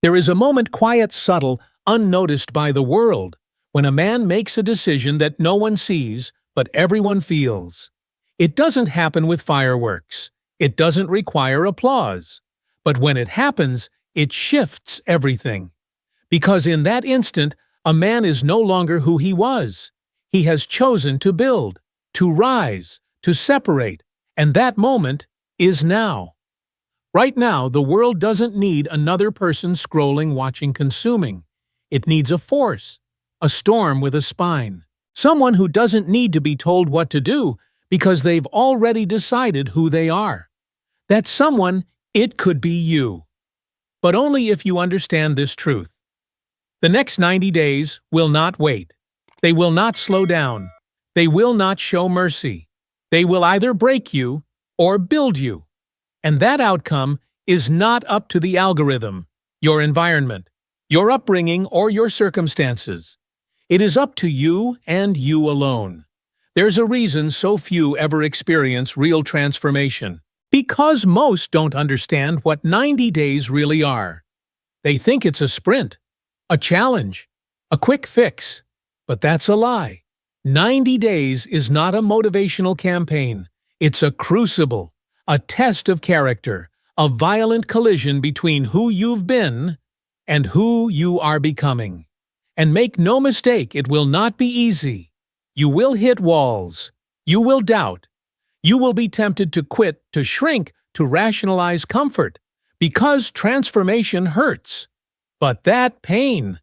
There is a moment quiet, subtle, unnoticed by the world, when a man makes a decision that no one sees, but everyone feels. It doesn't happen with fireworks. It doesn't require applause. But when it happens, it shifts everything. Because in that instant, a man is no longer who he was. He has chosen to build, to rise, to separate, and that moment is now. Right now, the world doesn't need another person scrolling, watching, consuming. It needs a force, a storm with a spine. Someone who doesn't need to be told what to do because they've already decided who they are. That someone, it could be you. But only if you understand this truth. The next 90 days will not wait. They will not slow down. They will not show mercy. They will either break you or build you. And that outcome is not up to the algorithm, your environment, your upbringing, or your circumstances. It is up to you and you alone. There's a reason so few ever experience real transformation. Because most don't understand what 90 days really are. They think it's a sprint, a challenge, a quick fix. But that's a lie. 90 days is not a motivational campaign. It's a crucible, a test of character, a violent collision between who you've been and who you are becoming. And make no mistake, it will not be easy. You will hit walls. You will doubt. You will be tempted to quit, to shrink, to rationalize comfort, because transformation hurts. But that pain,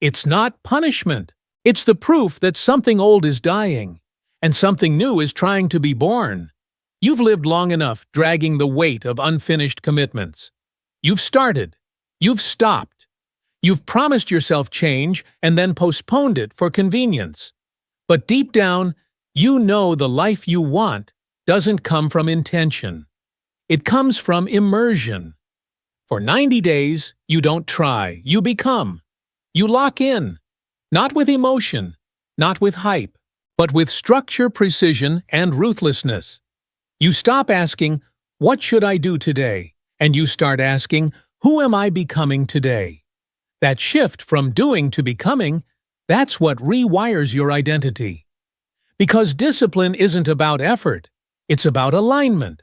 it's not punishment. It's the proof that something old is dying, and something new is trying to be born. You've lived long enough dragging the weight of unfinished commitments. You've started. You've stopped. You've promised yourself change and then postponed it for convenience. But deep down, you know the life you want doesn't come from intention. It comes from immersion. For 90 days, you don't try, you become. You lock in, not with emotion, not with hype, but with structure, precision, and ruthlessness. You stop asking, "What should I do today?" and you start asking, "Who am I becoming today?" That shift from doing to becoming, that's what rewires your identity. Because discipline isn't about effort. It's about alignment,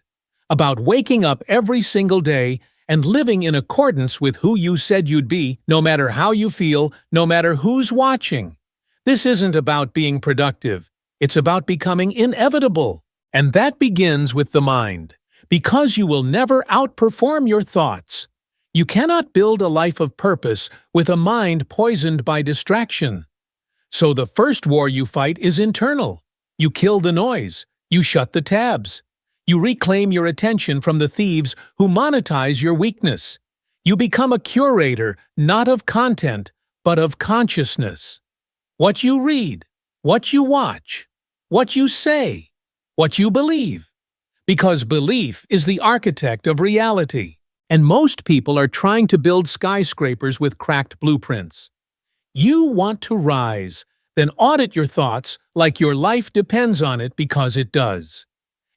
about waking up every single day and living in accordance with who you said you'd be, no matter how you feel, no matter who's watching. This isn't about being productive. It's about becoming inevitable. And that begins with the mind, because you will never outperform your thoughts. You cannot build a life of purpose with a mind poisoned by distraction. So the first war you fight is internal. You kill the noise. You shut the tabs. You reclaim your attention from the thieves who monetize your weakness. You become a curator, not of content, but of consciousness. What you read, what you watch, what you say, what you believe. Because belief is the architect of reality. And most people are trying to build skyscrapers with cracked blueprints. You want to rise, then audit your thoughts like your life depends on it, because it does.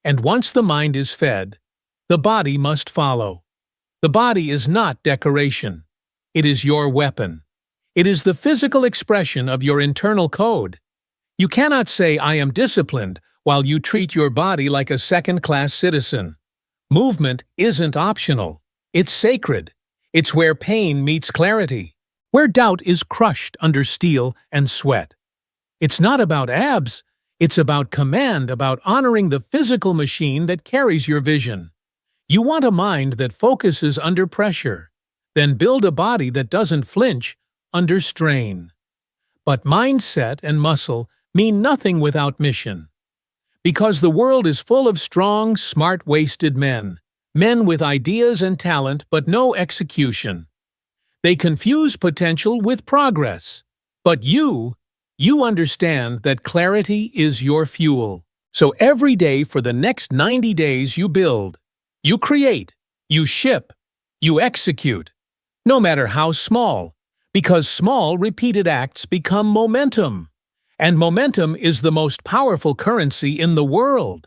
And once the mind is fed, the body must follow. The body is not decoration. It is your weapon. It is the physical expression of your internal code. You cannot say, "I am disciplined," while you treat your body like a second-class citizen. Movement isn't optional. It's sacred. It's where pain meets clarity, where doubt is crushed under steel and sweat. It's not about abs. It's about command, about honoring the physical machine that carries your vision. You want a mind that focuses under pressure, then build a body that doesn't flinch under strain. But mindset and muscle mean nothing without mission. Because the world is full of strong, smart, wasted men. Men with ideas and talent, but no execution. They confuse potential with progress. But you understand that clarity is your fuel. So every day for the next 90 days you build, you create, you ship, you execute. No matter how small, because small repeated acts become momentum. And momentum is the most powerful currency in the world.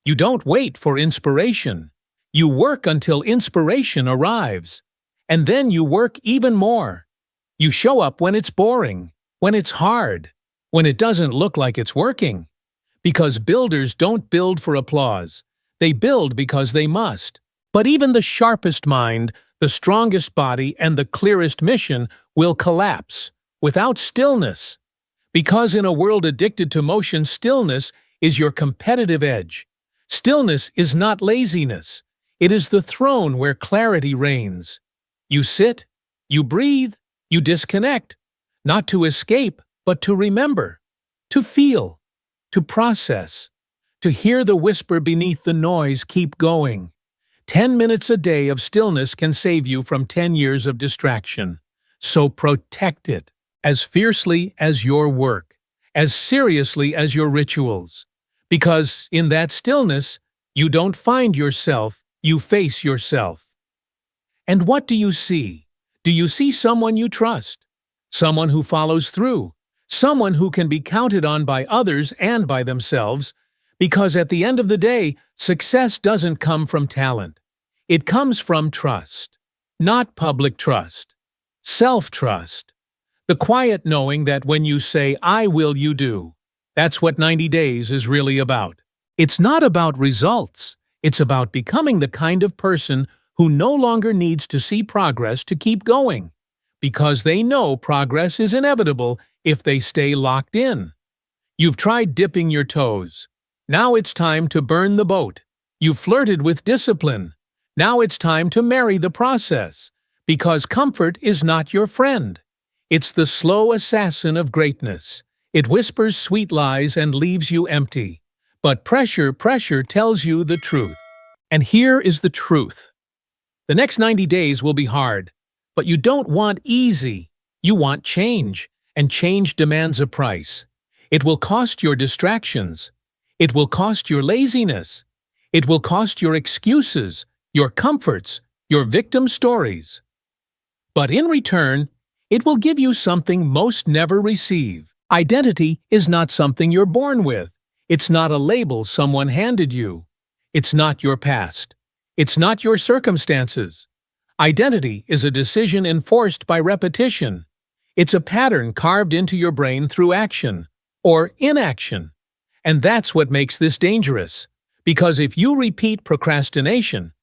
You don't wait for inspiration. You work until inspiration arrives. And then you work even more. You show up when it's boring, when it's hard, when it doesn't look like it's working. Because builders don't build for applause. They build because they must. But even the sharpest mind, the strongest body, and the clearest mission will collapse without stillness. Because in a world addicted to motion, stillness is your competitive edge. Stillness is not laziness. It is the throne where clarity reigns. You sit, you breathe, you disconnect, not to escape, but to remember, to feel, to process, to hear the whisper beneath the noise keep going. 10 minutes a day of stillness can save you from 10 years of distraction. So protect it as fiercely as your work, as seriously as your rituals. Because in that stillness, you don't find yourself, you face yourself. And what do you see? Do you see someone you trust? Someone who follows through? Someone who can be counted on by others and by themselves? Because at the end of the day, success doesn't come from talent. It comes from trust. Not public trust. Self-trust. The quiet knowing that when you say, "I will," you do. That's what 90 days is really about. It's not about results. It's about becoming the kind of person who no longer needs to see progress to keep going, because they know progress is inevitable if they stay locked in. You've tried dipping your toes. Now it's time to burn the boat. You've flirted with discipline. Now it's time to marry the process, because comfort is not your friend. It's the slow assassin of greatness. It whispers sweet lies and leaves you empty. But pressure tells you the truth. And here is the truth. The next 90 days will be hard, but you don't want easy. You want change, and change demands a price. It will cost your distractions. It will cost your laziness. It will cost your excuses, your comforts, your victim stories. But in return, it will give you something most never receive. Identity is not something you're born with. It's not a label someone handed you. It's not your past. It's not your circumstances. Identity is a decision enforced by repetition. It's a pattern carved into your brain through action or inaction. And that's what makes this dangerous. Because if you repeat procrastination,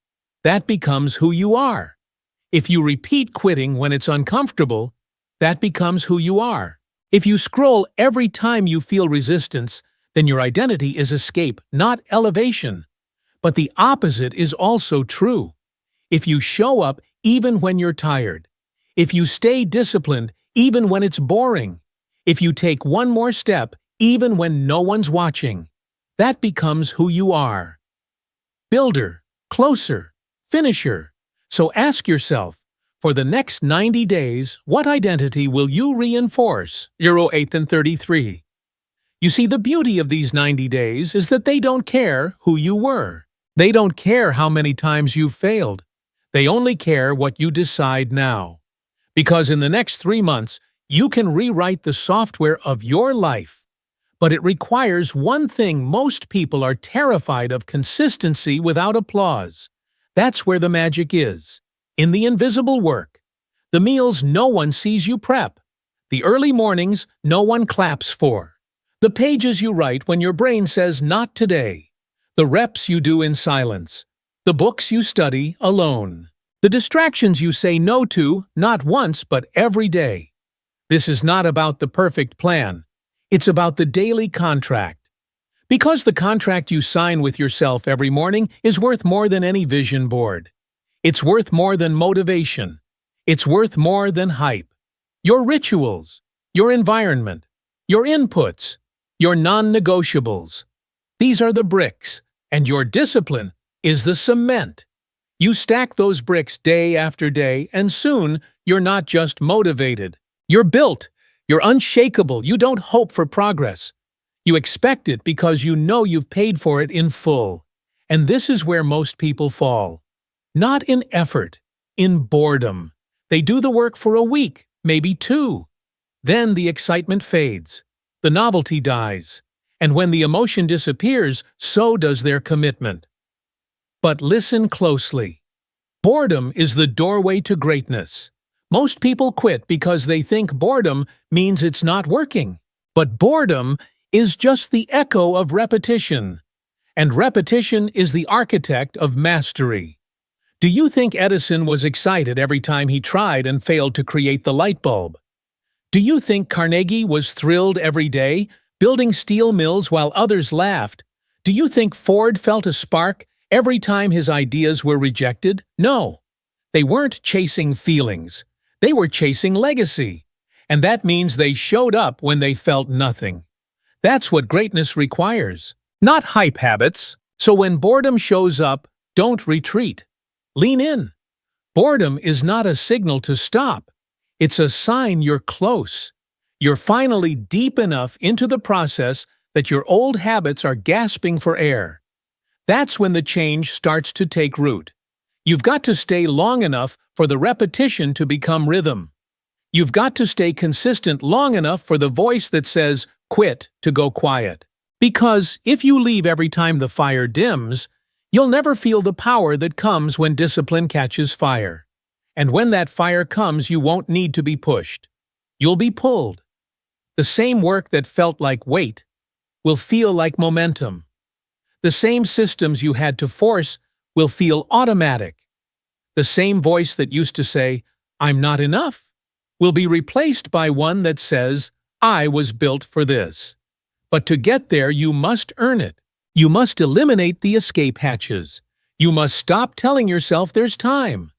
that becomes who you are. If you repeat quitting when it's uncomfortable, that becomes who you are. If you scroll every time you feel resistance, then your identity is escape, not elevation. But the opposite is also true. If you show up even when you're tired, if you stay disciplined even when it's boring, if you take one more step even when no one's watching, that becomes who you are. Builder, closer, finisher. So ask yourself, for the next 90 days, what identity will you reinforce? Euro 8 and 33. You see, the beauty of these 90 days is that they don't care who you were. They don't care how many times you've failed. They only care what you decide now. Because in the next 3 months, you can rewrite the software of your life. But it requires one thing: most people are terrified of: consistency without applause. That's where the magic is. In the invisible work. The meals no one sees you prep. The early mornings no one claps for. The pages you write when your brain says not today. The reps you do in silence. The books you study alone. The distractions you say no to, not once but every day. This is not about the perfect plan. It's about the daily contract. Because the contract you sign with yourself every morning is worth more than any vision board. It's worth more than motivation. It's worth more than hype. Your rituals, your environment, your inputs, your non-negotiables. These are the bricks, and your discipline is the cement. You stack those bricks day after day, and soon you're not just motivated. You're built. You're unshakable. You don't hope for progress. You expect it because you know you've paid for it in full. And this is where most people fall. Not in effort, in boredom. They do the work for a week, maybe 2. Then the excitement fades. The novelty dies. And when the emotion disappears, so does their commitment. But listen closely. Boredom is the doorway to greatness. Most people quit because they think boredom means it's not working. But boredom is just the echo of repetition. And repetition is the architect of mastery. Do you think Edison was excited every time he tried and failed to create the light bulb? Do you think Carnegie was thrilled every day, building steel mills while others laughed? Do you think Ford felt a spark every time his ideas were rejected? No. They weren't chasing feelings. They were chasing legacy. And that means they showed up when they felt nothing. That's what greatness requires, not hype habits. So when boredom shows up, don't retreat. Lean in. Boredom is not a signal to stop. It's a sign you're close. You're finally deep enough into the process that your old habits are gasping for air. That's when the change starts to take root. You've got to stay long enough for the repetition to become rhythm. You've got to stay consistent long enough for the voice that says, quit, to go quiet. Because if you leave every time the fire dims, you'll never feel the power that comes when discipline catches fire. And when that fire comes, you won't need to be pushed. You'll be pulled. The same work that felt like weight will feel like momentum. The same systems you had to force will feel automatic. The same voice that used to say, I'm not enough, will be replaced by one that says, I was built for this. But to get there, you must earn it. You must eliminate the escape hatches. You must stop telling yourself there's time.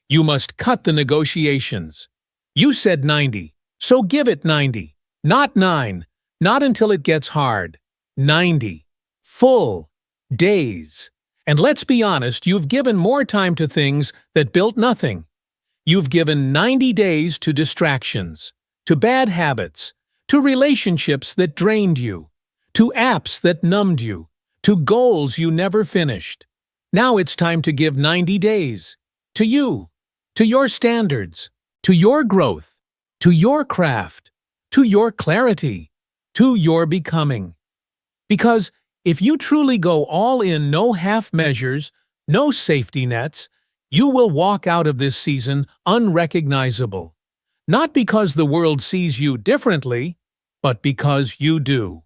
You must cut the negotiations. You said 90, so give it 90. Not 9, not until it gets hard. 90. Full. Days. And let's be honest, you've given more time to things that built nothing. You've given 90 days to distractions, to bad habits, to relationships that drained you, to apps that numbed you, to goals you never finished. Now it's time to give 90 days. To you. To your standards. To your growth. To your craft. To your clarity. To your becoming. Because if you truly go all in, no half measures, no safety nets, you will walk out of this season unrecognizable. Not because the world sees you differently, but because you do.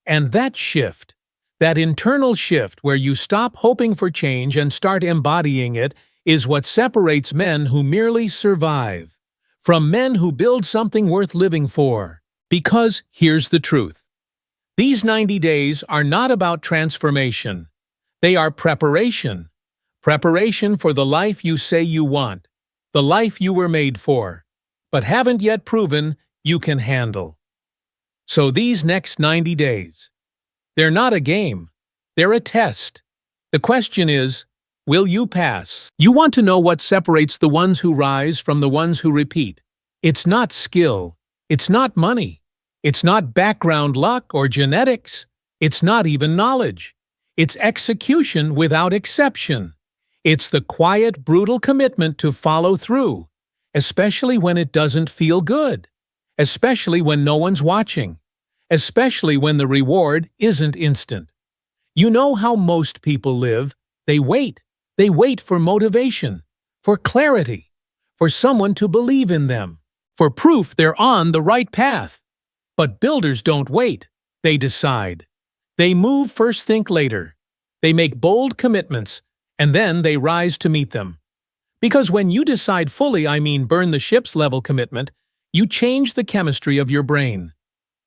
And that shift, that internal shift where you stop hoping for change and start embodying it, is what separates men who merely survive from men who build something worth living for. Because here's the truth. These 90 days are not about transformation. They are preparation. Preparation for the life you say you want, the life you were made for, but haven't yet proven you can handle. So these next 90 days, they're not a game. They're a test. The question is, will you pass? You want to know what separates the ones who rise from the ones who repeat. It's not skill. It's not money. It's not background luck or genetics. It's not even knowledge. It's execution without exception. It's the quiet, brutal commitment to follow through, especially when it doesn't feel good, especially when no one's watching, especially when the reward isn't instant. You know how most people live. They wait. They wait for motivation, for clarity, for someone to believe in them, for proof they're on the right path. But builders don't wait. They decide. They move first, think later. They make bold commitments, and then they rise to meet them. Because when you decide fully, I mean burn the ships level commitment, you change the chemistry of your brain.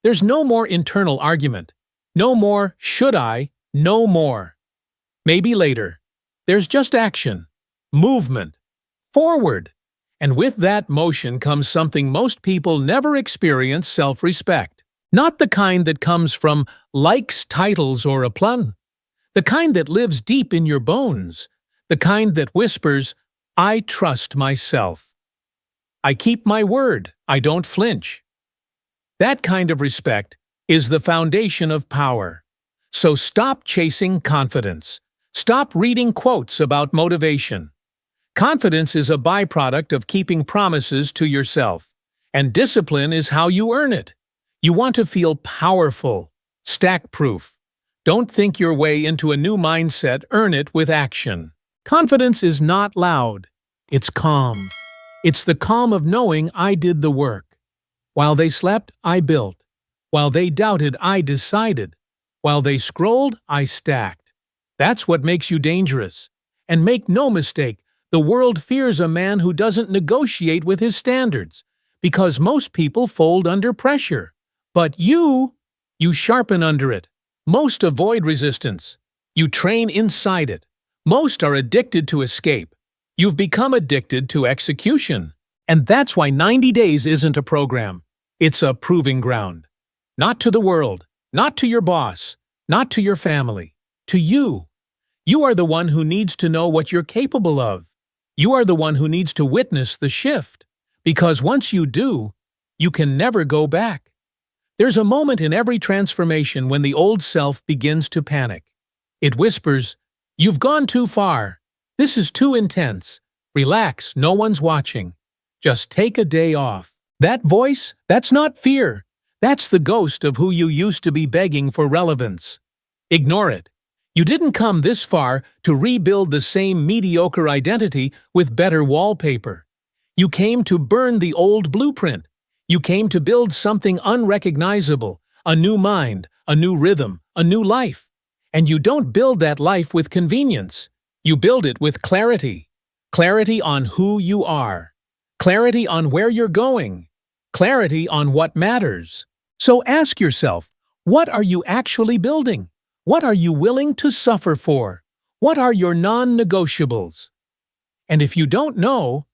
There's no more internal argument. No more should I, no more. Maybe later. There's just action, movement, forward. And with that motion comes something most people never experience: self-respect. Not the kind that comes from likes, titles, or aplomb. The kind that lives deep in your bones. The kind that whispers, I trust myself. I keep my word. I don't flinch. That kind of respect is the foundation of power. So stop chasing confidence. Stop reading quotes about motivation. Confidence is a byproduct of keeping promises to yourself, and discipline is how you earn it. You want to feel powerful, stack-proof. Don't think your way into a new mindset, earn it with action. Confidence is not loud. It's calm. It's the calm of knowing I did the work. While they slept, I built. While they doubted, I decided. While they scrolled, I stacked. That's what makes you dangerous. And make no mistake, the world fears a man who doesn't negotiate with his standards, because most people fold under pressure. But you sharpen under it. Most avoid resistance. You train inside it. Most are addicted to escape. You've become addicted to execution. And that's why 90 days isn't a program. It's a proving ground. Not to the world, not to your boss, not to your family, to you. You are the one who needs to know what you're capable of. You are the one who needs to witness the shift. Because once you do, you can never go back. There's a moment in every transformation when the old self begins to panic. It whispers, "You've gone too far. This is too intense. Relax, no one's watching. Just take a day off." That voice, that's not fear. That's the ghost of who you used to be begging for relevance. Ignore it. You didn't come this far to rebuild the same mediocre identity with better wallpaper. You came to burn the old blueprint. You came to build something unrecognizable, a new mind, a new rhythm, a new life. And you don't build that life with convenience. You build it with clarity. Clarity on who you are. Clarity on where you're going. Clarity on what matters. So ask yourself, what are you actually building? What are you willing to suffer for? What are your non-negotiables? And if you don't know,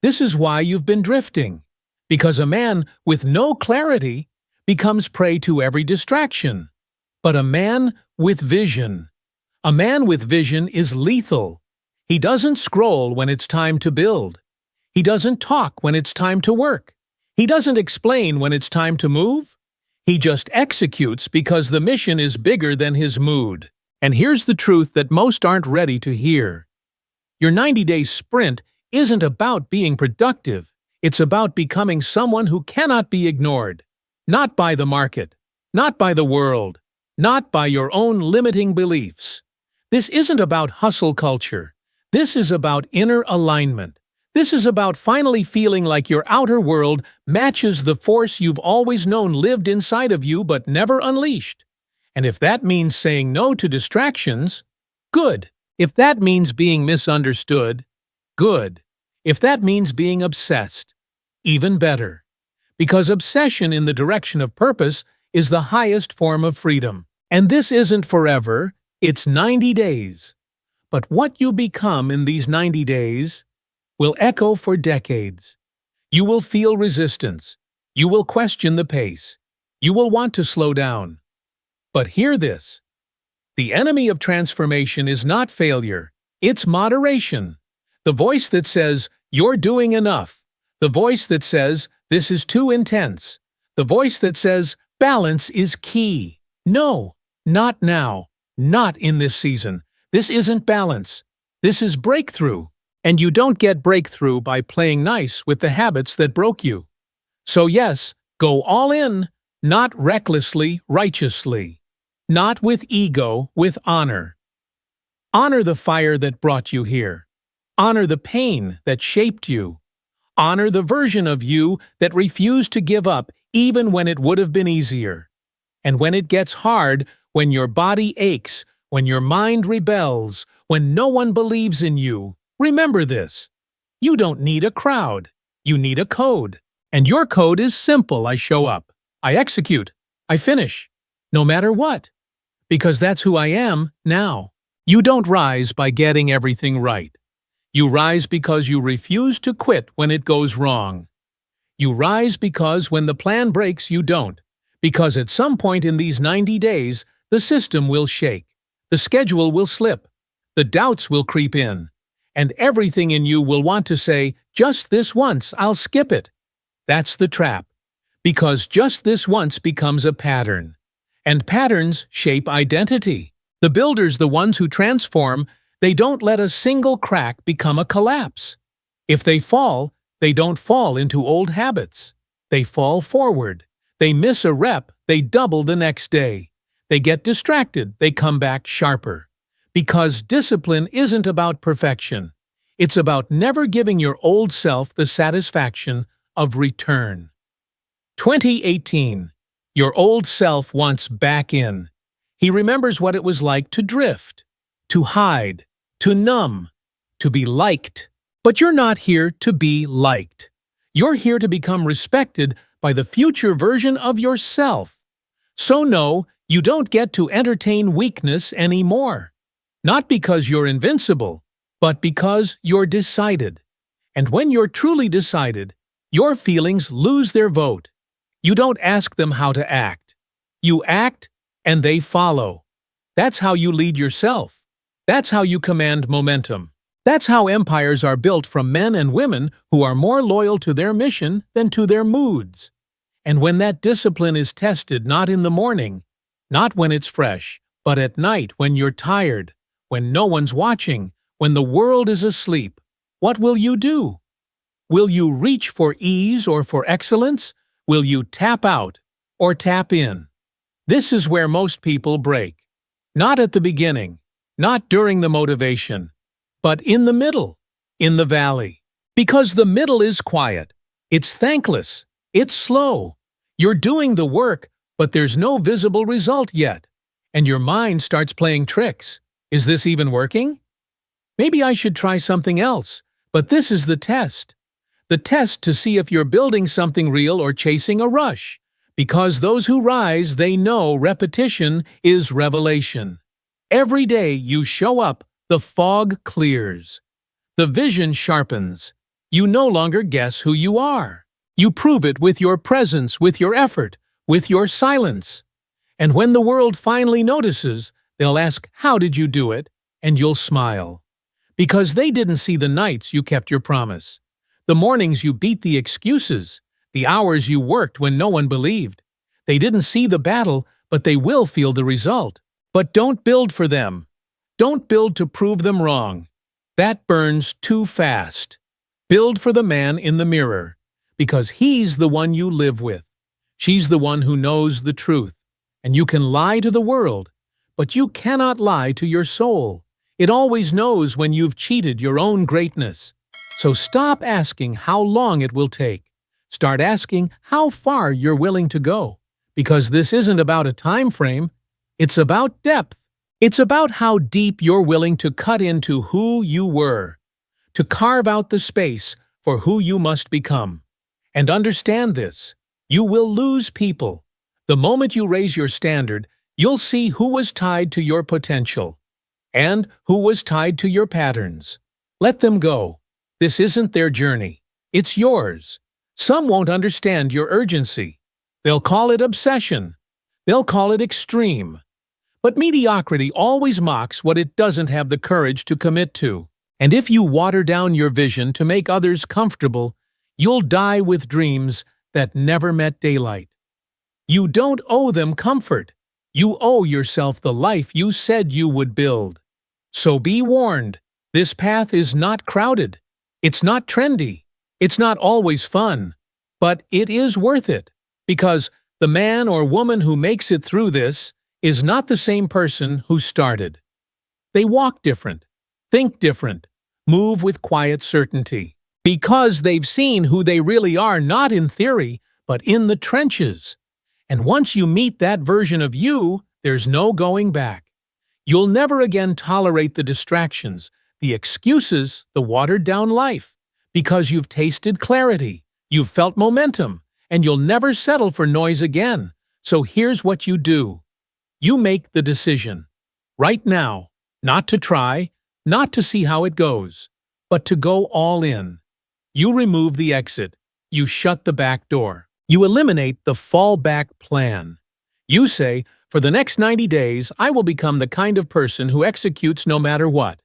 this is why you've been drifting. Because a man with no clarity becomes prey to every distraction. But a man with vision. A man with vision is lethal. He doesn't scroll when it's time to build. He doesn't talk when it's time to work. He doesn't explain when it's time to move. He just executes because the mission is bigger than his mood. And here's the truth that most aren't ready to hear. Your 90-day sprint isn't about being productive. It's about becoming someone who cannot be ignored. Not by the market. Not by the world. Not by your own limiting beliefs. This isn't about hustle culture. This is about inner alignment. This is about finally feeling like your outer world matches the force you've always known lived inside of you but never unleashed. And if that means saying no to distractions, good. If that means being misunderstood, good. If that means being obsessed, even better. Because obsession in the direction of purpose is the highest form of freedom. And this isn't forever, it's 90 days. But what you become in these 90 days will echo for decades. You will feel resistance. You will question the pace. You will want to slow down. But hear this. The enemy of transformation is not failure. It's moderation. The voice that says, "You're doing enough." The voice that says, "This is too intense." The voice that says, "Balance is key." No, not now. Not in this season. This isn't balance. This is breakthrough. And you don't get breakthrough by playing nice with the habits that broke you. So yes, go all in, not recklessly, righteously. Not with ego, with honor. Honor the fire that brought you here. Honor the pain that shaped you. Honor the version of you that refused to give up even when it would have been easier. And when it gets hard, when your body aches, when your mind rebels, when no one believes in you, remember this. You don't need a crowd. You need a code. And your code is simple. I show up. I execute. I finish. No matter what. Because that's who I am now. You don't rise by getting everything right. You rise because you refuse to quit when it goes wrong. You rise because when the plan breaks, you don't. Because at some point in these 90 days, the system will shake. The schedule will slip. The doubts will creep in. And everything in you will want to say, "Just this once, I'll skip it." That's the trap. Because just this once becomes a pattern. And patterns shape identity. The builders, the ones who transform, they don't let a single crack become a collapse. If they fall, they don't fall into old habits. They fall forward. They miss a rep, they double the next day. They get distracted, they come back sharper. Because discipline isn't about perfection. It's about never giving your old self the satisfaction of return. 2018. Your old self wants back in. He remembers what it was like to drift, to hide, to numb, to be liked. But you're not here to be liked. You're here to become respected by the future version of yourself. So no, you don't get to entertain weakness anymore. Not because you're invincible, but because you're decided. And when you're truly decided, your feelings lose their vote. You don't ask them how to act. You act, and they follow. That's how you lead yourself. That's how you command momentum. That's how empires are built from men and women who are more loyal to their mission than to their moods. And when that discipline is tested not in the morning, not when it's fresh, but at night when you're tired, when no one's watching, when the world is asleep, what will you do? Will you reach for ease or for excellence? Will you tap out or tap in? This is where most people break. Not at the beginning, not during the motivation, but in the middle, in the valley. Because the middle is quiet. It's thankless. It's slow. You're doing the work, but there's no visible result yet. And your mind starts playing tricks. Is this even working? Maybe I should try something else. But this is the test. The test to see if you're building something real or chasing a rush. Because those who rise, they know repetition is revelation. Every day you show up, the fog clears. The vision sharpens. You no longer guess who you are. You prove it with your presence, with your effort, with your silence. And when the world finally notices, they'll ask, "How did you do it?" And you'll smile. Because they didn't see the nights you kept your promise, the mornings you beat the excuses, the hours you worked when no one believed. They didn't see the battle, but they will feel the result. But don't build for them. Don't build to prove them wrong. That burns too fast. Build for the man in the mirror, because he's the one you live with. She's the one who knows the truth. And you can lie to the world, but you cannot lie to your soul. It always knows when you've cheated your own greatness. So stop asking how long it will take. Start asking how far you're willing to go. Because this isn't about a time frame. It's about depth. It's about how deep you're willing to cut into who you were, to carve out the space for who you must become. And understand this, you will lose people. The moment you raise your standard, you'll see who was tied to your potential and who was tied to your patterns. Let them go. This isn't their journey. It's yours. Some won't understand your urgency. They'll call it obsession. They'll call it extreme. But mediocrity always mocks what it doesn't have the courage to commit to. And if you water down your vision to make others comfortable, you'll die with dreams that never met daylight. You don't owe them comfort. You owe yourself the life you said you would build. So be warned, this path is not crowded. It's not trendy. It's not always fun. But it is worth it. Because the man or woman who makes it through this is not the same person who started. They walk different, think different, move with quiet certainty. Because they've seen who they really are not in theory, but in the trenches. And once you meet that version of you, there's no going back. You'll never again tolerate the distractions, the excuses, the watered-down life. Because you've tasted clarity, you've felt momentum, and you'll never settle for noise again. So here's what you do. You make the decision. Right now, not to try, not to see how it goes, but to go all in. You remove the exit. You shut the back door. You eliminate the fallback plan. You say, for the next 90 days, I will become the kind of person who executes no matter what.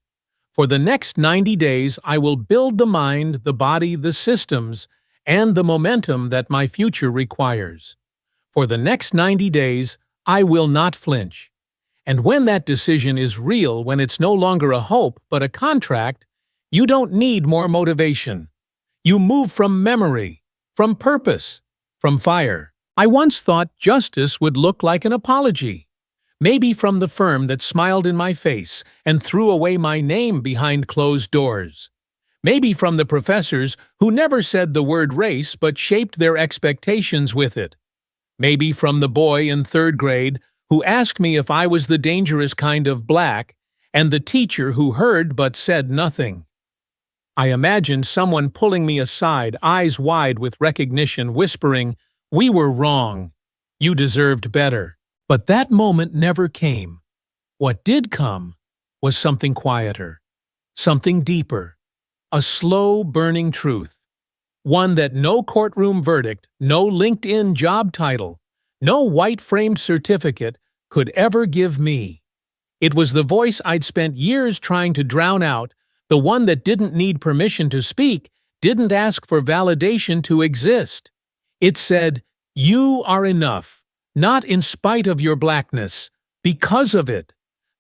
For the next 90 days, I will build the mind, the body, the systems, and the momentum that my future requires. For the next 90 days, I will not flinch. And when that decision is real, when it's no longer a hope but a contract, you don't need more motivation. You move from memory, from purpose, from fire. I once thought justice would look like an apology. Maybe from the firm that smiled in my face and threw away my name behind closed doors. Maybe from the professors who never said the word race but shaped their expectations with it. Maybe from the boy in third grade who asked me if I was the dangerous kind of black, and the teacher who heard but said nothing. I imagined someone pulling me aside, eyes wide with recognition, whispering, "We were wrong. You deserved better." But that moment never came. What did come was something quieter, something deeper, a slow, burning truth. One that no courtroom verdict, no LinkedIn job title, no white-framed certificate could ever give me. It was the voice I'd spent years trying to drown out, the one that didn't need permission to speak, didn't ask for validation to exist. It said, "You are enough, not in spite of your blackness, because of it."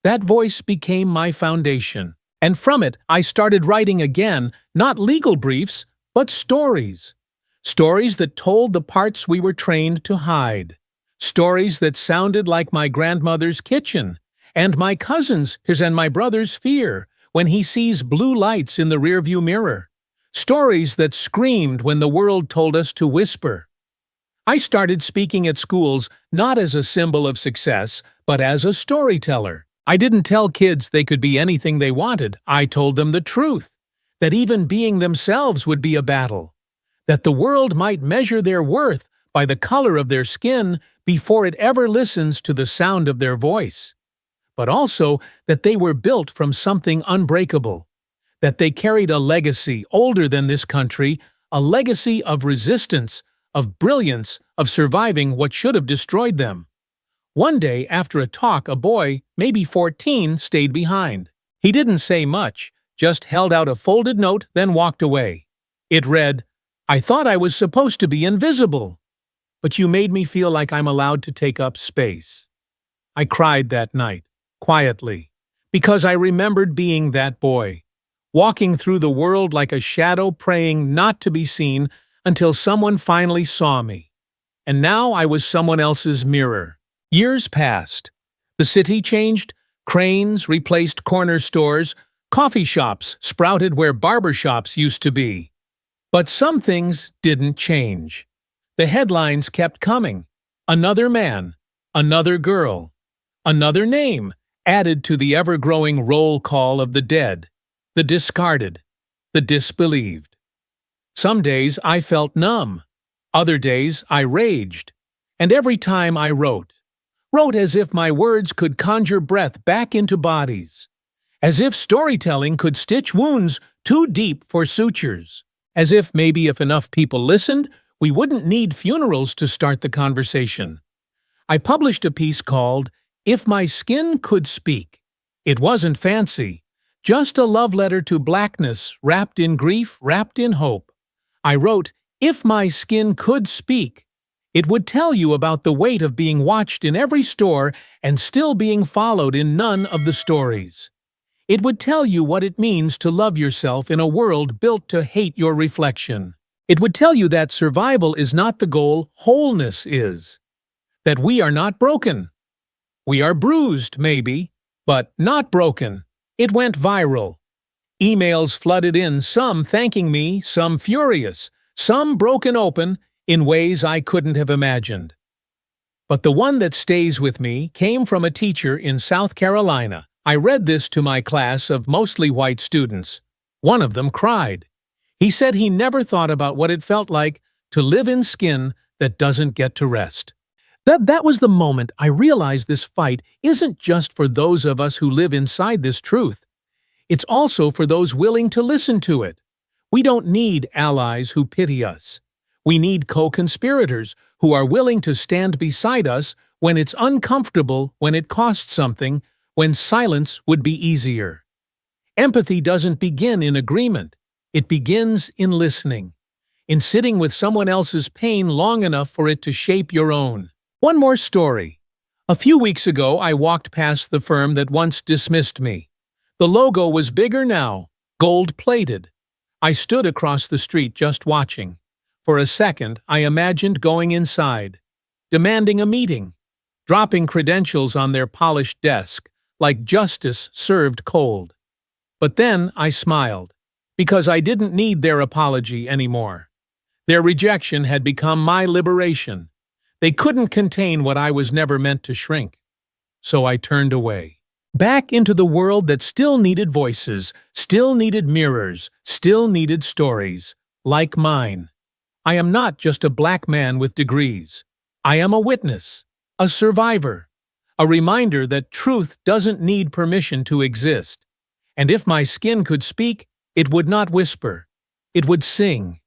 That voice became my foundation. And from it, I started writing again, not legal briefs, but stories. Stories that told the parts we were trained to hide. Stories that sounded like my grandmother's kitchen, and my cousin's and my brother's fear when he sees blue lights in the rearview mirror. Stories that screamed when the world told us to whisper. I started speaking at schools not as a symbol of success, but as a storyteller. I didn't tell kids they could be anything they wanted. I told them the truth, that even being themselves would be a battle, that the world might measure their worth by the color of their skin before it ever listens to the sound of their voice, but also that they were built from something unbreakable, that they carried a legacy older than this country, a legacy of resistance, of brilliance, of surviving what should have destroyed them. One day, after a talk, a boy, maybe 14, stayed behind. He didn't say much, just held out a folded note, then walked away. It read, "I thought I was supposed to be invisible, but you made me feel like I'm allowed to take up space." I cried that night, quietly, because I remembered being that boy, walking through the world like a shadow, praying not to be seen until someone finally saw me. And now I was someone else's mirror. Years passed. The city changed. Cranes replaced corner stores. Coffee shops sprouted where barber shops used to be. But some things didn't change. The headlines kept coming. Another man, another girl, another name added to the ever-growing roll call of the dead, the discarded, the disbelieved. Some days I felt numb. Other days I raged. And every time I wrote as if my words could conjure breath back into bodies, as if storytelling could stitch wounds too deep for sutures, as if maybe if enough people listened, we wouldn't need funerals to start the conversation. I published a piece called "If My Skin Could Speak." It wasn't fancy, just a love letter to blackness, wrapped in grief, wrapped in hope. I wrote, "If my skin could speak, it would tell you about the weight of being watched in every store and still being followed in none of the stories. It would tell you what it means to love yourself in a world built to hate your reflection. It would tell you that survival is not the goal, wholeness is. That we are not broken. We are bruised, maybe, but not broken." It went viral. Emails flooded in, some thanking me, some furious, some broken open in ways I couldn't have imagined. But the one that stays with me came from a teacher in South Carolina. I read this to my class of mostly white students. One of them cried. He said he never thought about what it felt like to live in skin that doesn't get to rest. That was the moment I realized this fight isn't just for those of us who live inside this truth. It's also for those willing to listen to it. We don't need allies who pity us. We need co-conspirators who are willing to stand beside us when it's uncomfortable, when it costs something, when silence would be easier. Empathy doesn't begin in agreement. It begins in listening, in sitting with someone else's pain long enough for it to shape your own. One more story. A few weeks ago, I walked past the firm that once dismissed me. The logo was bigger now, gold-plated. I stood across the street just watching. For a second, I imagined going inside, demanding a meeting, dropping credentials on their polished desk, like justice served cold. But then I smiled, because I didn't need their apology anymore. Their rejection had become my liberation. They couldn't contain what I was never meant to shrink. So I turned away. Back into the world that still needed voices, still needed mirrors, still needed stories, like mine. I am not just a black man with degrees. I am a witness, a survivor, a reminder that truth doesn't need permission to exist. And if my skin could speak, it would not whisper. It would sing,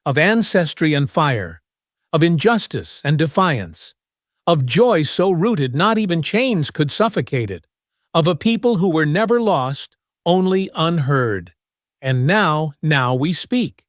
of ancestry and fire, of injustice and defiance, of joy so rooted not even chains could suffocate it, of a people who were never lost, only unheard. And now we speak.